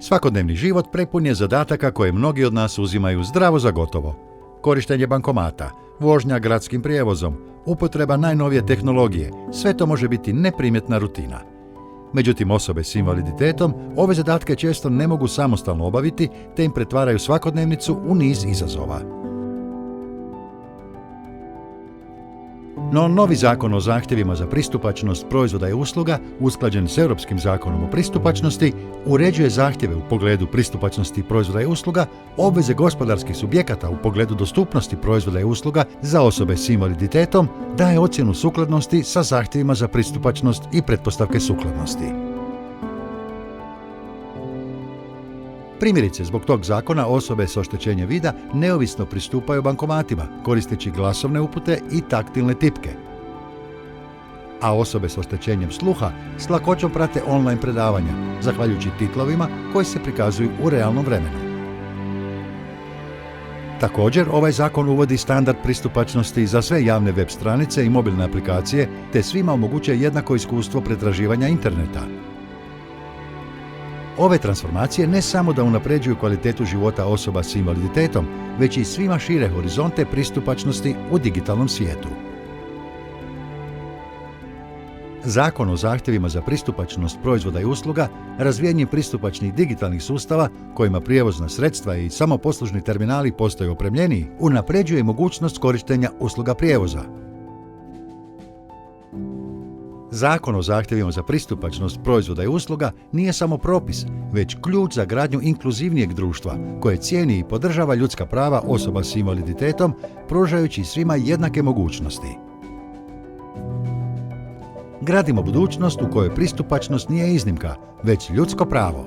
Svakodnevni život prepun je zadataka koje mnogi od nas uzimaju zdravo za gotovo. Korištenje bankomata, vožnja gradskim prijevozom, upotreba najnovije tehnologije, sve to može biti neprimjetna rutina. Međutim, osobe s invaliditetom ove zadatke često ne mogu samostalno obaviti, te im pretvaraju svakodnevnicu u niz izazova. No, novi zakon o zahtjevima za pristupačnost proizvoda i usluga, usklađen s Europskim zakonom o pristupačnosti, uređuje zahtjeve u pogledu pristupačnosti proizvoda i usluga, obveze gospodarskih subjekata u pogledu dostupnosti proizvoda i usluga za osobe s invaliditetom, daje ocjenu sukladnosti sa zahtjevima za pristupačnost i pretpostavke sukladnosti. Primjerice, zbog tog zakona osobe s oštećenjem vida neovisno pristupaju bankomatima, koristeći glasovne upute i taktilne tipke. A osobe s oštećenjem sluha s lakoćom prate online predavanja, zahvaljujući titlovima koji se prikazuju u realnom vremenu. Također, ovaj zakon uvodi standard pristupačnosti za sve javne web stranice i mobilne aplikacije, te svima omogućuje jednako iskustvo pretraživanja interneta. Ove transformacije ne samo da unapređuju kvalitetu života osoba s invaliditetom, već i svima šire horizonte pristupačnosti u digitalnom svijetu. Zakon o zahtjevima za pristupačnost proizvoda i usluga, razvijanjem pristupačnih digitalnih sustava kojima prijevozna sredstva i samoposlužni terminali postaju opremljeniji, unapređuje mogućnost korištenja usluga prijevoza. Zakon o zahtjevima za pristupačnost proizvoda i usluga nije samo propis, već ključ za gradnju inkluzivnijeg društva koje cijeni i podržava ljudska prava osoba s invaliditetom, pružajući svima jednake mogućnosti. Gradimo budućnost u kojoj pristupačnost nije iznimka, već ljudsko pravo.